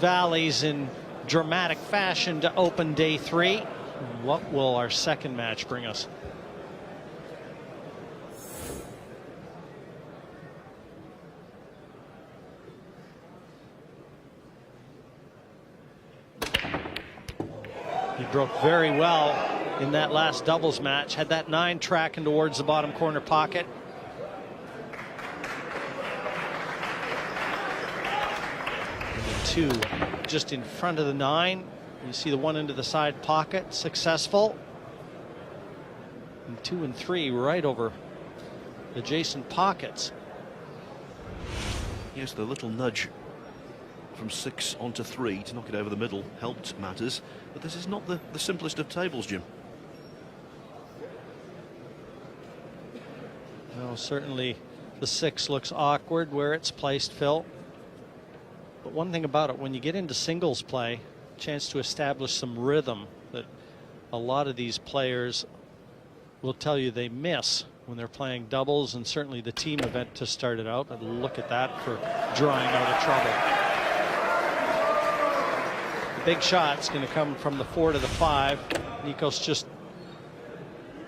valleys in dramatic fashion to open day 3. What will our second match bring us? He broke very well in that last doubles match. Had that 9 tracking towards the bottom corner pocket. And the 2 just in front of the 9. You see the 1 into the side pocket, successful. And 2 and 3 right over adjacent pockets. Yes, the little nudge from 6 onto 3 to knock it over the middle helped matters, but this is not the simplest of tables, Jim. Well, certainly the 6 looks awkward where it's placed, Phil. But one thing about it, when you get into singles play, chance to establish some rhythm that a lot of these players will tell you they miss when they're playing doubles, and certainly the team event to start it out. But look at that for drawing out of trouble. The big shot's going to come from the 4 to the 5. Nikos just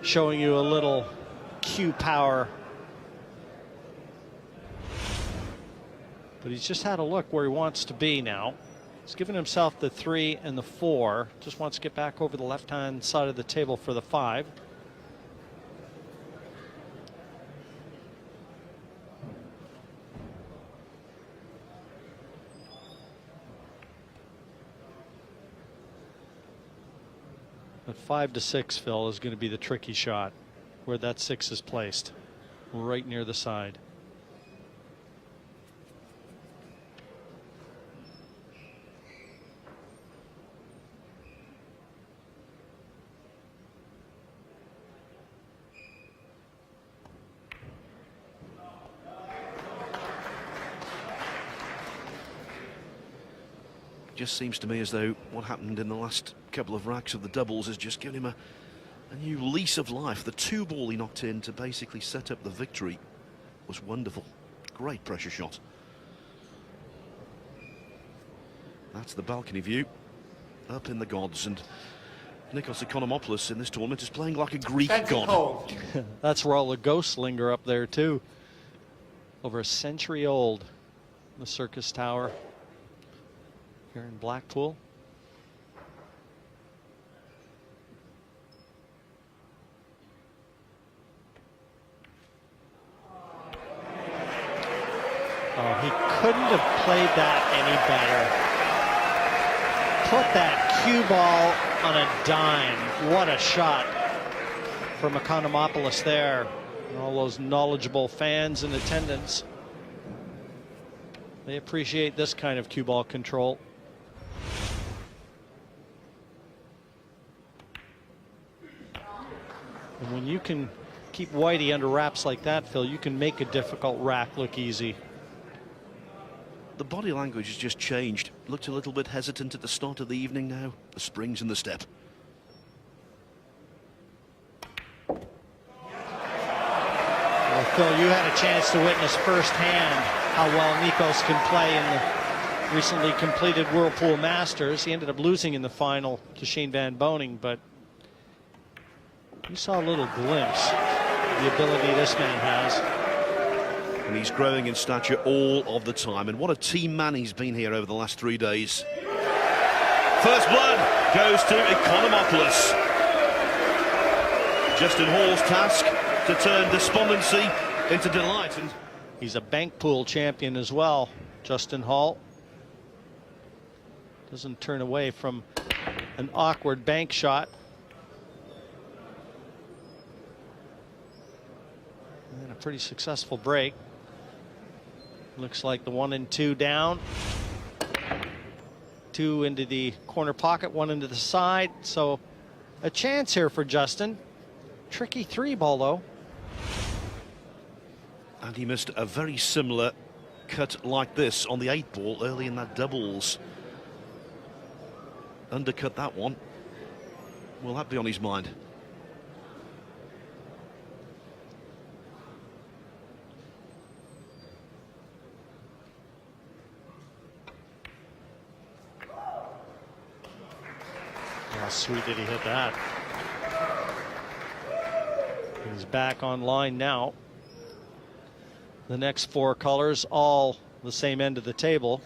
showing you a little cue power. But he's just had a look where he wants to be now. He's given himself the 3 and the 4. Just wants to get back over the left-hand side of the table for the 5. But 5 to 6, Phil, is going to be the tricky shot, where that 6 is placed, right near the side. Just seems to me as though what happened in the last couple of racks of the doubles has just given him a new lease of life. The 2 ball he knocked in to basically set up the victory was wonderful. Great pressure shot. That's the balcony view up in the gods, and Nikos Ekonomopoulos in this tournament is playing like a Greek god. That's where all the ghosts linger up there too. Over a century old, the Circus Tower here in Blackpool. Oh, he couldn't have played that any better. Put that cue ball on a dime. What a shot from Ekonomopoulos there. And all those knowledgeable fans in attendance, they appreciate this kind of cue ball control. And when you can keep Whitey under wraps like that, Phil, you can make a difficult rack look easy. The body language has just changed. Looked a little bit hesitant at the start of the evening now. The springs in the step. Well, Phil, you had a chance to witness firsthand how well Nikos can play in the recently completed Whirlpool Masters. He ended up losing in the final to Shane Van Boening, but you saw a little glimpse of the ability this man has. And he's growing in stature all of the time. And what a team man he's been here over the last 3 days. First blood goes to Ekonomopoulos. Justin Hall's task to turn despondency into delight. And he's a bank pool champion as well, Justin Hall. Doesn't turn away from an awkward bank shot. And a pretty successful break. Looks like the 1 and 2 down. 2 into the corner pocket, 1 into the side. So a chance here for Justin. Tricky 3 ball though. And he missed a very similar cut like this on the 8 ball early in that doubles. Undercut that one. Will that be on his mind? How sweet did he hit that? He's back online now. The next 4 colors, all the same end of the table.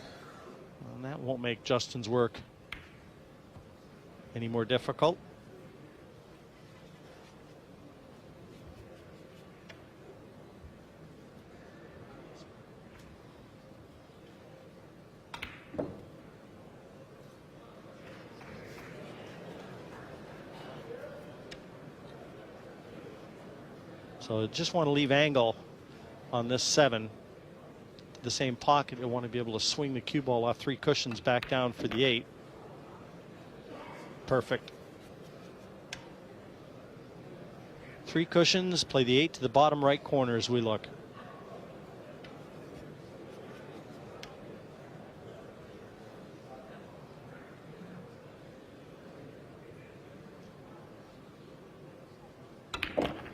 And that won't make Justin's work any more difficult. So just want to leave angle on this 7. The same pocket. I want to be able to swing the cue ball off 3 cushions back down for the 8. Perfect. 3 cushions, play the 8 to the bottom right corner as we look.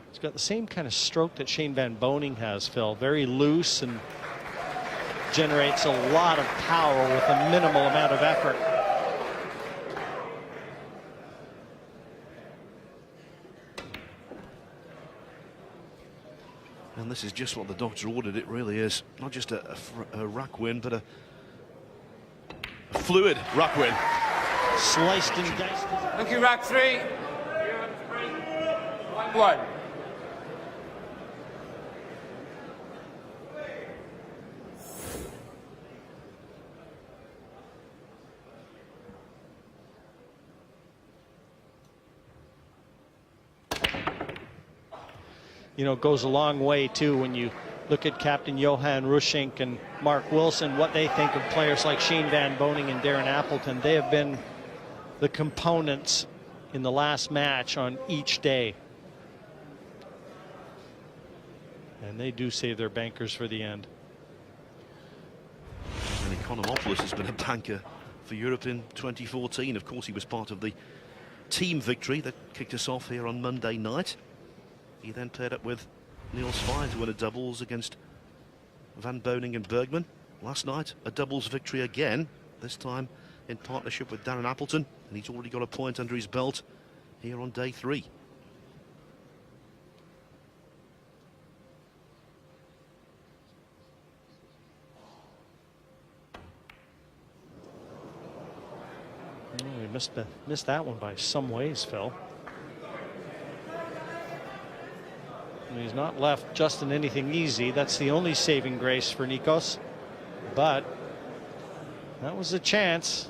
It's got the same kind of stroke that Shane Van Boening has, Phil. Very loose and generates a lot of power with a minimal amount of effort. And this is just what the doctor ordered. It really is. Not just a rack win, but a fluid rack win. Sliced and diced. Thank you, rack 3. 1. You know, it goes a long way too when you look at Captain Johan Rushink and Mark Wilson, what they think of players like Shane Van Boening and Darren Appleton. They have been the components in the last match on each day. And they do save their bankers for the end. And Ekonomopoulos has been a banker for Europe in 2014. Of course, he was part of the team victory that kicked us off here on Monday night. He then paired up with Niels Feijen to win a doubles against Van Boening and Bergman. Last night, a doubles victory again, this time in partnership with Darren Appleton. And he's already got a point under his belt here on day 3. Oh, we missed that one by some ways, Phil. And he's not left Justin anything easy. That's the only saving grace for Nikos. But that was a chance.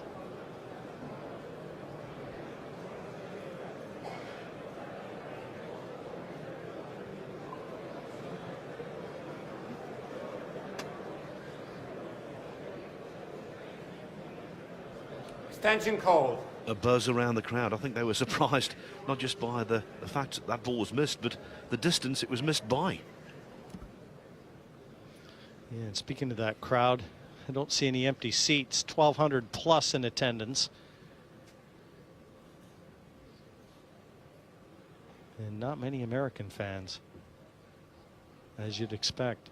Extension called. A buzz around the crowd. I think they were surprised, not just by the fact that, that ball was missed, but the distance it was missed by. Yeah, and speaking of that crowd, I don't see any empty seats. 1,200 plus in attendance. And not many American fans, as you'd expect.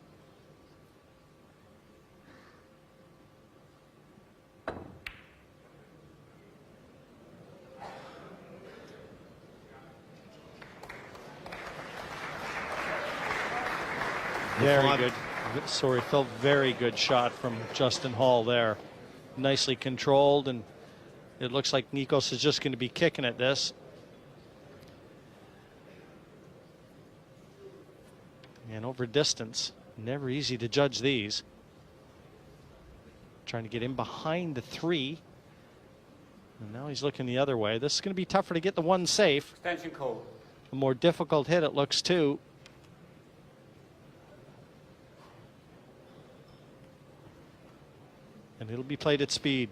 Very good. Sorry, Phil. Very good shot from Justin Hall there. Nicely controlled, and it looks like Nikos is just going to be kicking at this. And over distance, never easy to judge these. Trying to get in behind the 3. And now he's looking the other way. This is going to be tougher to get the 1 safe. Extension code. A more difficult hit, it looks, too. And it'll be played at speed.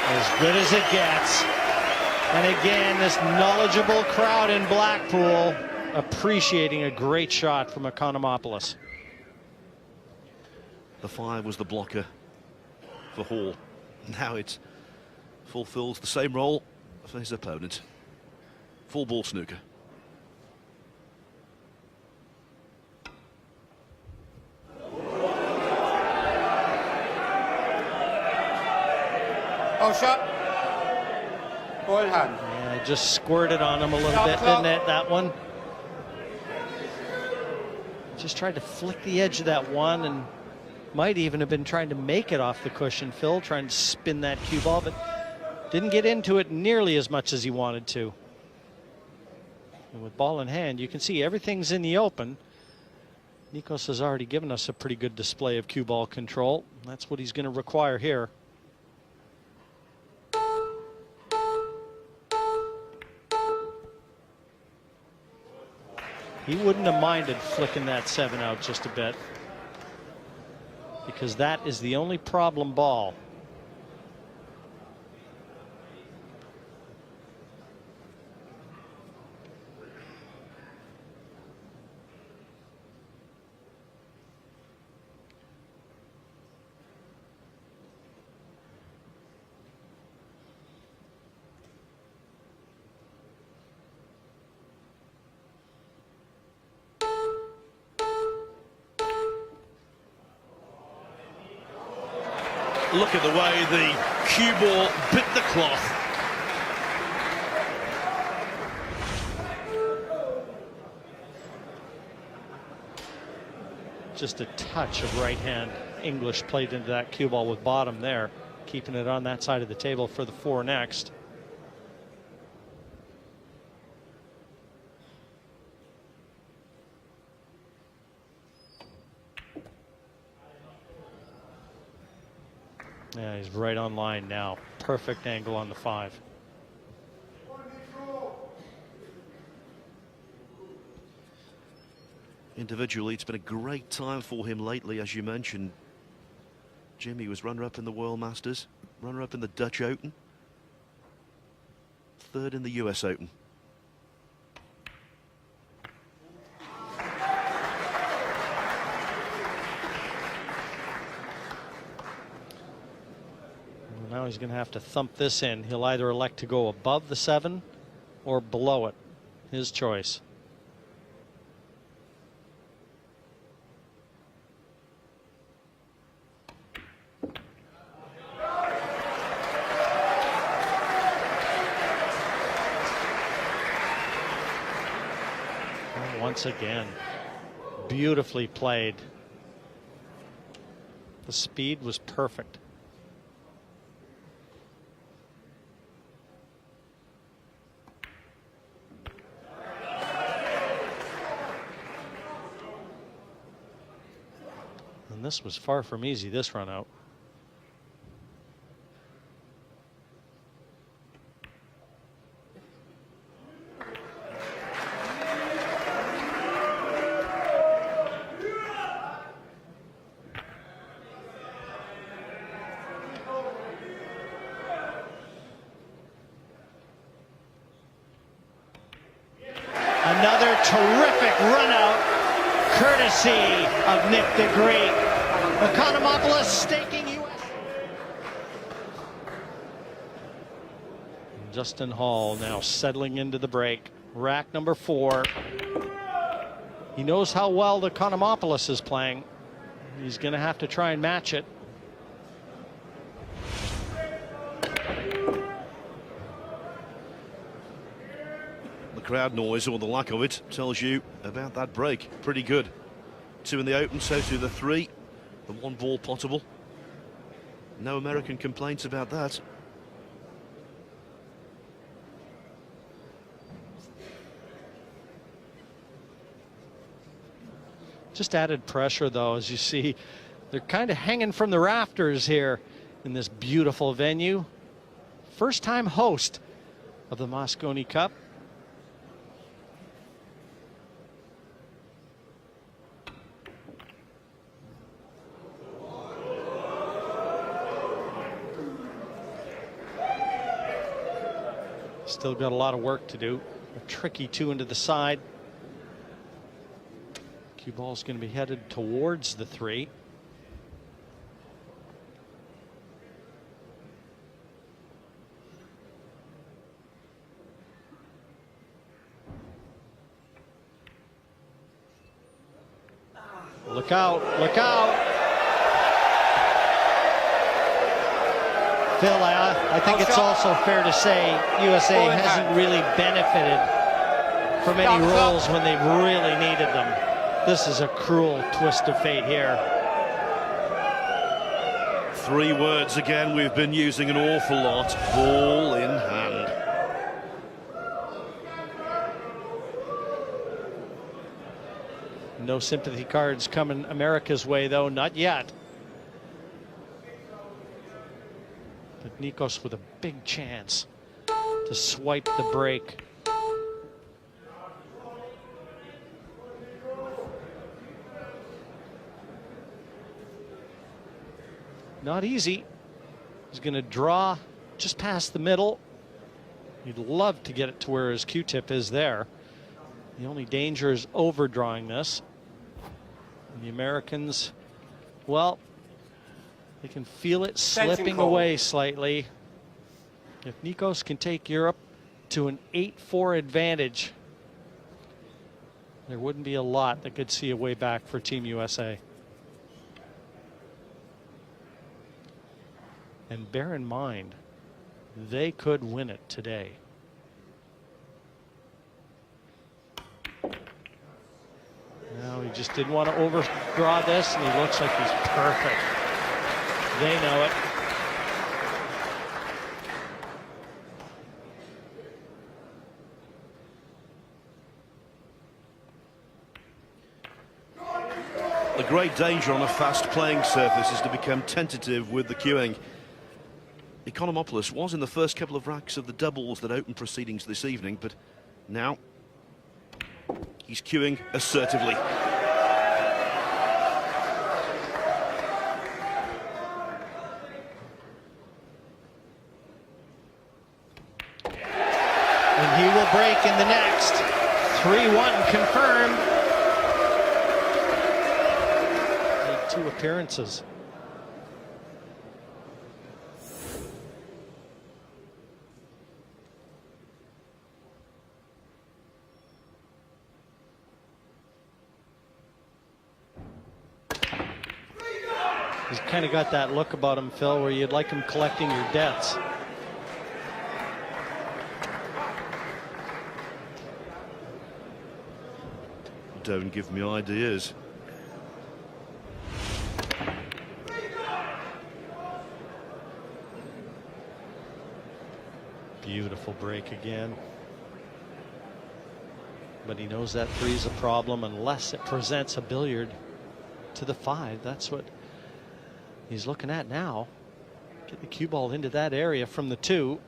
As good as it gets. And again, this knowledgeable crowd in Blackpool appreciating a great shot from Ekonomopoulos. The 5 was the blocker for Hall. Now it fulfills the same role for his opponent. Full ball snooker. Oh, shot. Ball in hand. Yeah, just squirted on him a little bit, didn't it, that one? Just tried to flick the edge of that one and might even have been trying to make it off the cushion, Phil, trying to spin that cue ball, but didn't get into it nearly as much as he wanted to. And with ball in hand, you can see everything's in the open. Nikos has already given us a pretty good display of cue ball control. That's what he's going to require here. He wouldn't have minded flicking that 7 out just a bit, because that is the only problem ball. Look at the way the cue ball bit the cloth. Just a touch of right hand English played into that cue ball with bottom there, keeping it on that side of the table for the 4 next. Yeah, he's right on line now. Perfect angle on the 5. Individually, it's been a great time for him lately, as you mentioned. Jimmy was runner-up in the World Masters, runner-up in the Dutch Open, 3rd in the US Open. Now he's going to have to thump this in. He'll either elect to go above the 7 or below it. His choice. And once again, beautifully played. The speed was perfect. And this was far from easy, this run out. Another terrific run out, courtesy of Nick DeGree. Ekonomopoulos staking U.S. Justin Hall now settling into the break. Rack number 4. He knows how well the Ekonomopoulos is playing. He's going to have to try and match it. The crowd noise, or the lack of it, tells you about that break. Pretty good. 2 in the Open, so to the 3. The 1 ball potable. No American complaints about that. Just added pressure, though, as you see. They're kind of hanging from the rafters here in this beautiful venue. First time host of the Mosconi Cup. Still got a lot of work to do. A tricky 2 into the side. Cue ball's going to be headed towards the 3. Look out, look out. Phil, I think it's also fair to say USA hasn't really benefited from any rolls when they've really needed them. This is a cruel twist of fate here. 3 words again we've been using an awful lot. Ball in hand. No sympathy cards coming America's way, though, not yet. But Nikos with a big chance to swipe the break. Not easy. He's going to draw just past the middle. He'd love to get it to where his Q-tip is there. The only danger is overdrawing this. And the Americans, well, they can feel it slipping away slightly. If Nikos can take Europe to an 8-4 advantage, there wouldn't be a lot that could see a way back for Team USA. And bear in mind, they could win it today. Now, he just didn't want to overdraw this, and he looks like he's perfect. They know it. The great danger on a fast playing surface is to become tentative with the cueing. Ekonomopoulos was in the first couple of racks of the doubles that opened proceedings this evening, but now he's cueing assertively. And he will break in the next. 3-1 confirmed. Made 2 appearances. He's kind of got that look about him, Phil, where you'd like him collecting your debts. Don't give me ideas. Beautiful break again. But he knows that 3 is a problem unless it presents a billiard to the 5. That's what he's looking at now. Get the cue ball into that area from the 2.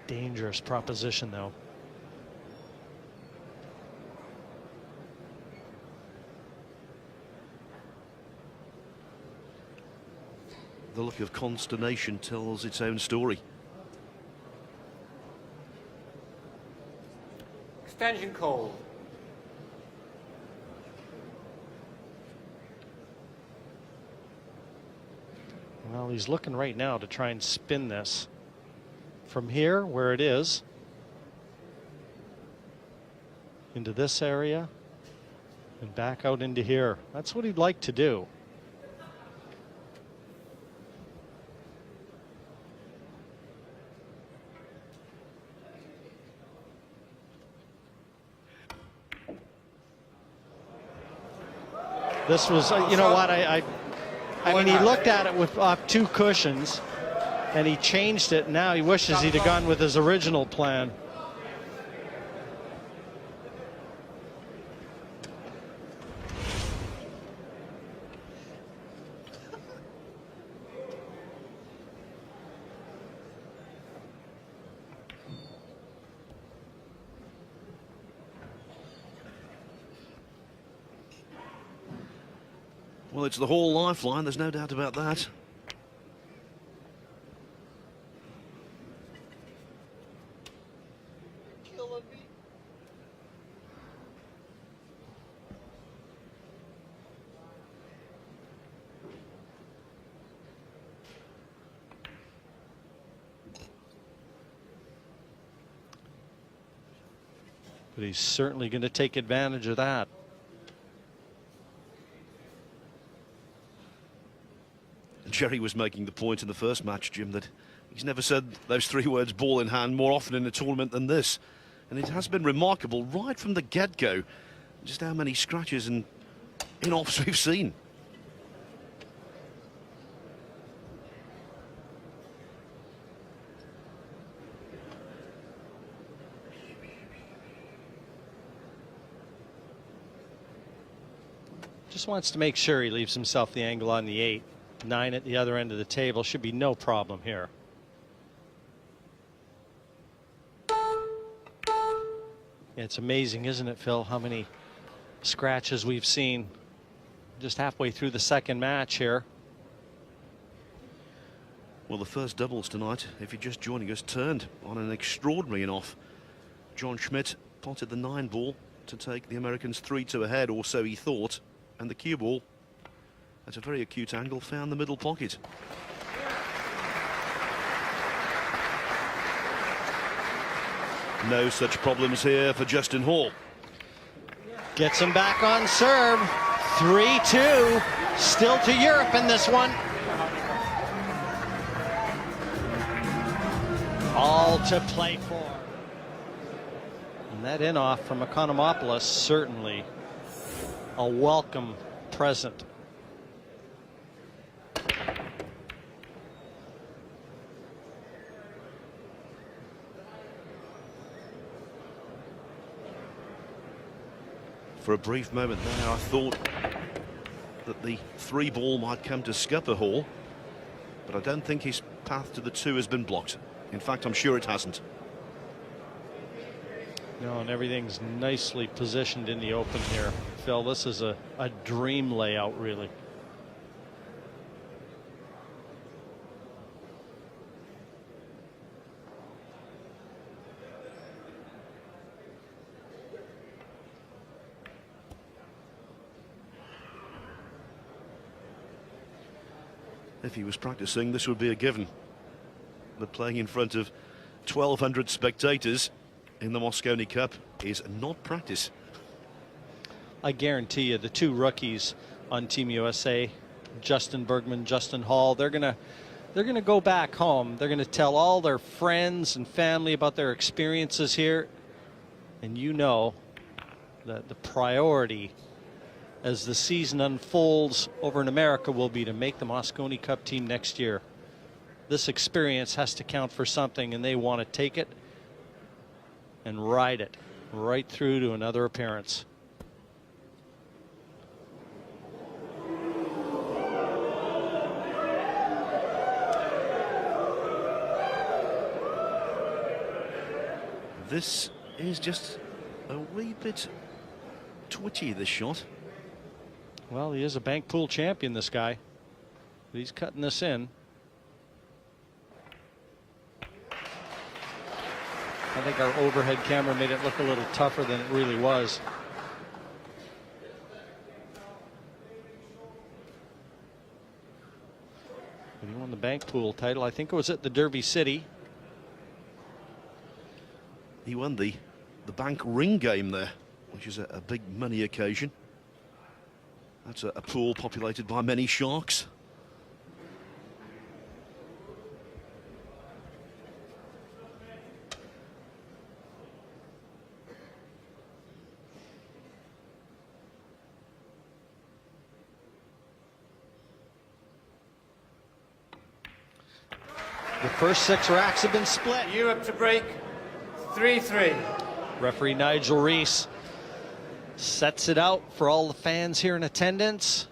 Dangerous proposition, though. The look of consternation tells its own story. Extension call. Well, he's looking right now to try and spin this from here, where it is, into this area and back out into here. That's what he'd like to do. This was, you know what, I mean, he looked at it with off 2 cushions, and he changed it. Now he wishes he'd have gone with his original plan. Well, it's the Hall lifeline, there's no doubt about that. But he's certainly going to take advantage of that. Jerry was making the point in the first match, Jim, that he's never said those 3 words ball in hand more often in a tournament than this. And it has been remarkable right from the get-go just how many scratches and in-offs we've seen. Just wants to make sure he leaves himself the angle on the 8. 9 at the other end of the table. Should be no problem here. It's amazing, isn't it, Phil, how many scratches we've seen just halfway through the second match here. Well, the first doubles tonight, if you're just joining us, turned on an extraordinary in-off. John Schmidt potted the 9 ball to take the Americans 3-2 ahead, or so he thought, and the cue ball at a very acute angle found the middle pocket. No such problems here for Justin Hall. Gets him back on serve. 3-2. Still to Europe in this one. All to play for. And that in-off from Ekonomopoulos, certainly a welcome present. For a brief moment there, I thought that the 3 ball might come to scupper Hall, but I don't think his path to the 2 has been blocked. In fact, I'm sure it hasn't. No, and everything's nicely positioned in the open here. Phil, this is a dream layout, really. If he was practicing, this would be a given. But playing in front of 1,200 spectators in the Mosconi Cup is not practice. I guarantee you the 2 rookies on Team USA, Justin Bergman, Justin Hall, they're gonna go back home. They're gonna tell all their friends and family about their experiences here. And you know that the priority as the season unfolds over in America will be to make the Mosconi Cup team next year. This experience has to count for something, and they want to take it and ride it right through to another appearance. This is just a wee bit twitchy, this shot. Well, he is a bank pool champion, this guy. But he's cutting this in. I think our overhead camera made it look a little tougher than it really was. But he won the bank pool title. I think it was at the Derby City. He won the bank ring game there, which is a big money occasion. That's a pool populated by many sharks. The first 6 racks have been split. Europe to break 3-3. Referee Nigel Rees sets it out for all the fans here in attendance.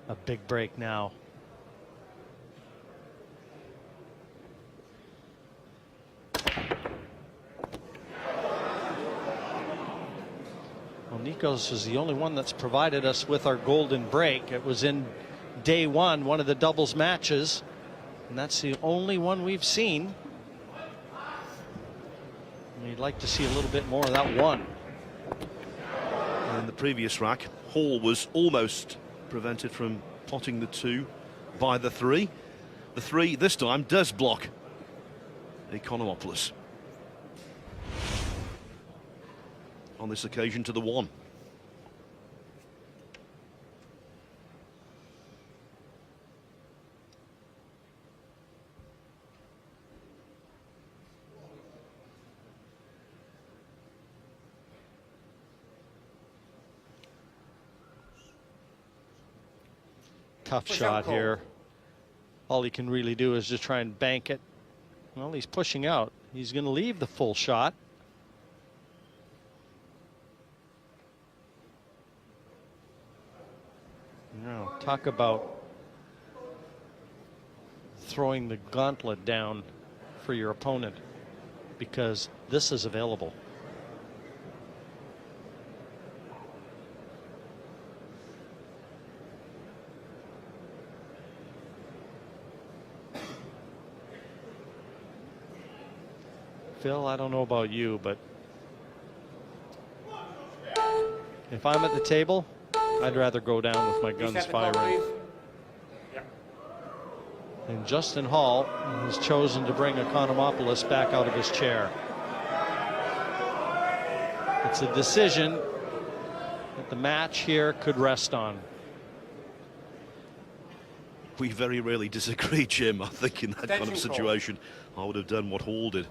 A big break now. Well, Nikos is the only one that's provided us with our golden break. It was in day one of the doubles matches, and that's the only one we've seen. We'd like to see a little bit more of that one. In the previous rack, Hall was almost prevented from potting the 2 by the 3. The 3 this time does block Ekonomopoulos. on this occasion to the 1. Tough shot here. All he can really do is just try and bank it. Well, he's pushing out. He's going to leave the full shot. Now, talk about throwing the gauntlet down for your opponent, because this is available. Phil, I don't know about you, but if I'm at the table, I'd rather go down with my guns firing. And Justin Hall has chosen to bring Ekonomopoulos back out of his chair. It's a decision that the match here could rest on. We very rarely disagree, Jim. I think in that kind of situation, I would have done what Hall did.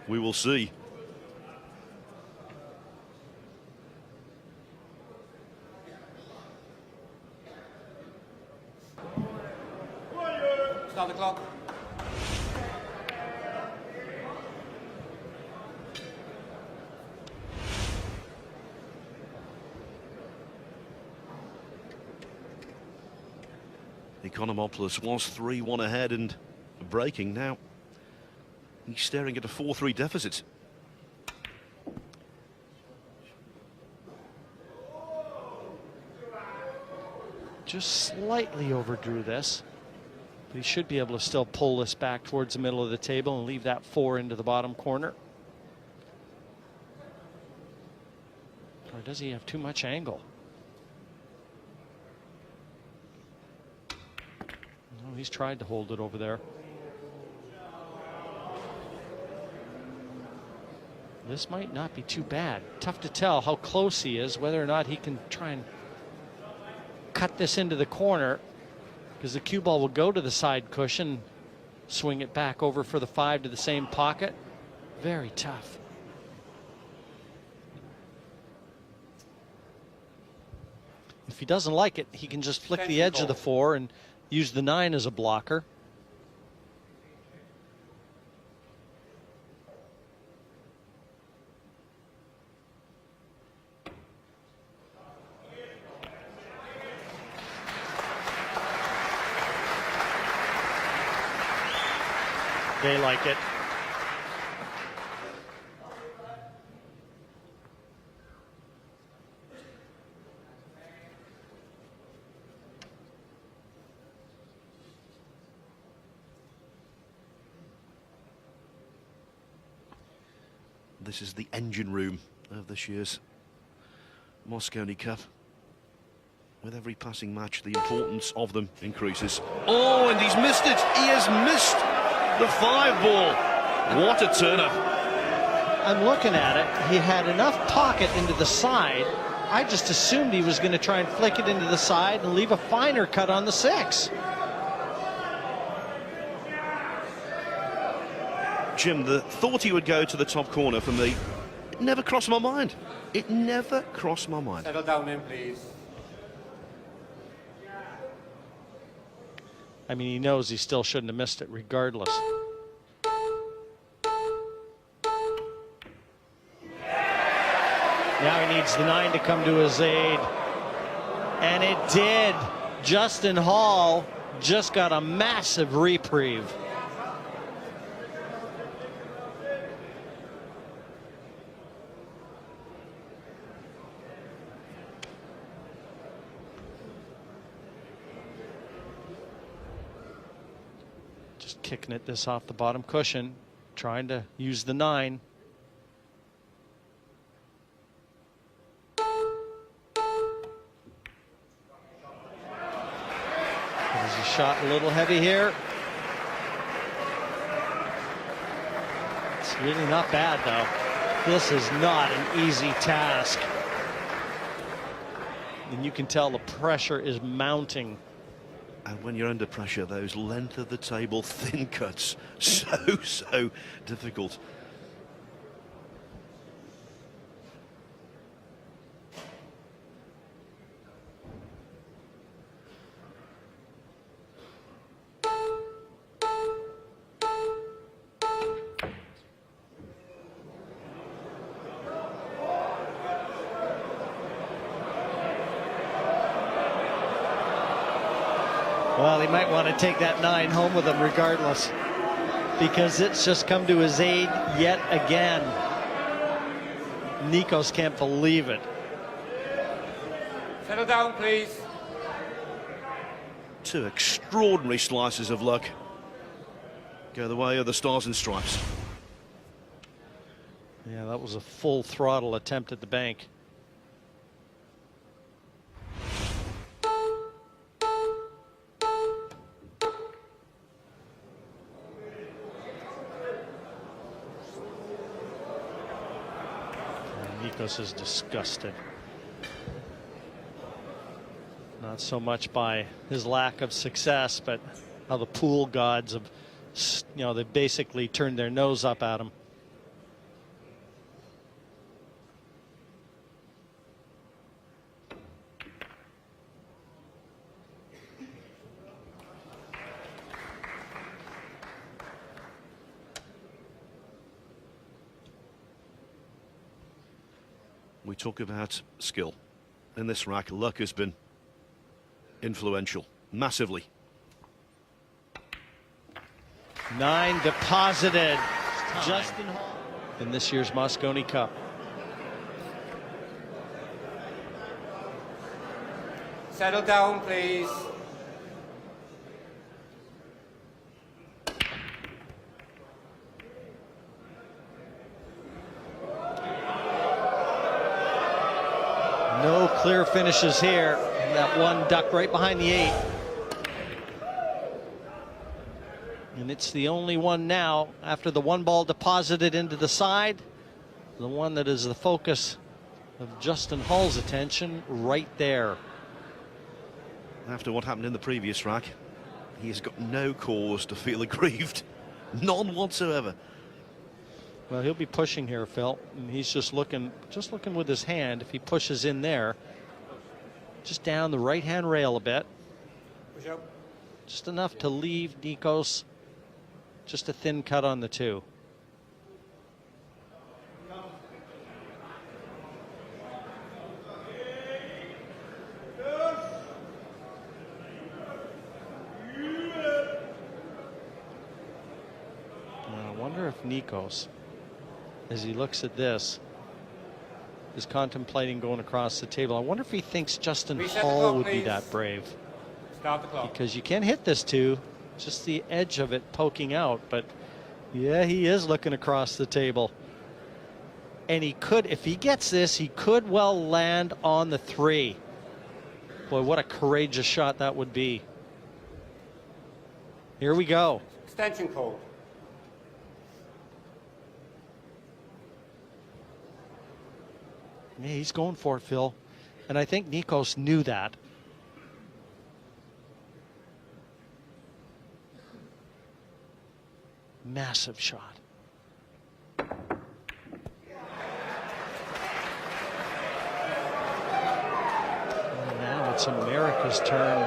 We will see. Start the clock. Ekonomopoulos was 3-1 ahead and breaking now. He's staring at a 4-3 deficit. Just slightly overdrew this, but he should be able to still pull this back towards the middle of the table and leave that 4 into the bottom corner. Or does he have too much angle? No, he's tried to hold it over there. This might not be too bad. Tough to tell how close he is, whether or not he can try and cut this into the corner, because the cue ball will go to the side cushion, swing it back over for the 5 to the same pocket. Very tough. If he doesn't like it, he can just flick the edge of the 4 and use the 9 as a blocker. They like it. This is the engine room of this year's Mosconi Cup. With every passing match, the importance of them increases. Oh, and he's missed it. He has missed the 5 ball. What a turn-up. I'm looking at it. He had enough pocket into the side. I just assumed he was going to try and flick it into the side and leave a finer cut on the 6. Jim, the thought he would go to the top corner for me, it never crossed my mind. It never crossed my mind. Settle down in, please. I mean, he knows he still shouldn't have missed it regardless. Now he needs the 9 to come to his aid. And it did. Justin Hall just got a massive reprieve. Just kicking at this off the bottom cushion, trying to use the 9. Is he shot a little heavy here? It's really not bad though. This is not an easy task. And you can tell the pressure is mounting. And when you're under pressure, those length of the table thin cuts, so difficult. Well, he might want to take that 9 home with him regardless, because it's just come to his aid yet again. Nikos can't believe it. Settle down, please. 2 extraordinary slices of luck go the way of the Stars and Stripes. Yeah, that was a full throttle attempt at the bank. Nikos is disgusted. Not so much by his lack of success, but how the pool gods have, they basically turned their nose up at him. We talk about skill. In this rack, luck has been influential, massively. 9 deposited. Justin Hall in this year's Mosconi Cup. Settle down, please. No clear finishes here. That one ducked right behind the 8. And it's the only one now, after the 1 ball deposited into the side, the one that is the focus of Justin Hall's attention right there. After what happened in the previous rack, he has got no cause to feel aggrieved. None whatsoever. Well, he'll be pushing here, Phil, and he's just looking with his hand. If he pushes in there, just down the right-hand rail a bit, Push up. just enough to leave Nikos just a thin cut on the 2. I wonder if Nikos, as he looks at this, is contemplating going across the table. I wonder if he thinks Justin Reset the Hall clock, would be please. that brave. Start the clock. Because you can hit this 2, just the edge of it poking out. But yeah, he is looking across the table. And he could, if he gets this, he could well land on the 3. Boy, what a courageous shot that would be. Here we go. Extension code. Yeah, he's going for it, Phil. And I think Nikos knew that. Massive shot. And now it's America's turn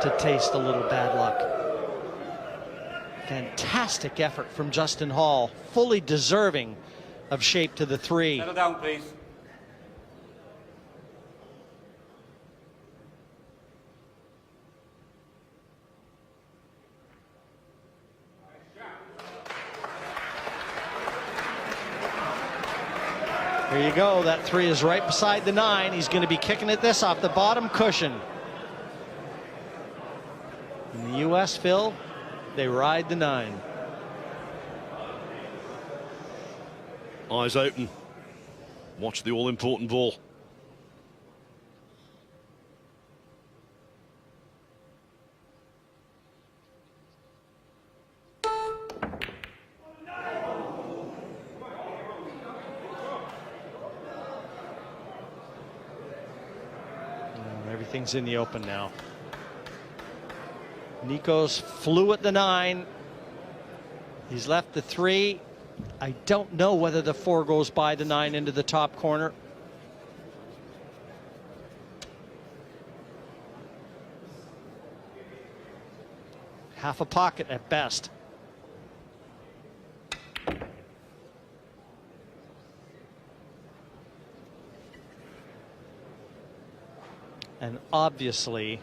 to taste a little bad luck. Fantastic effort from Justin Hall, fully deserving of shape to the 3. Settle down, please. There you go. That 3 is right beside the 9. He's going to be kicking at this off the bottom cushion. In the U.S., Phil, they ride the 9. Eyes open. Watch the all-important ball. everything's in the open now. Nico's flew at the 9. He's left the 3. I don't know whether the 4 goes by the 9 into the top corner. Half a pocket at best. And obviously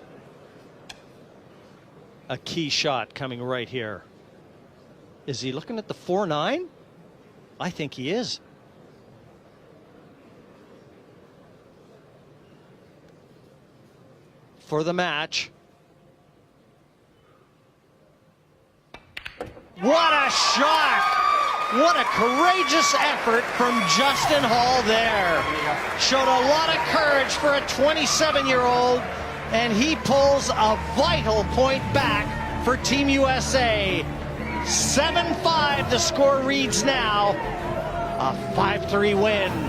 a key shot coming right here. Is he looking at the 4-9? I think he is. For the match. What a shot! What a courageous effort from Justin Hall there. Showed a lot of courage for a 27-year-old, and he pulls a vital point back for Team USA. 7-5 the score reads now. A 5-3 win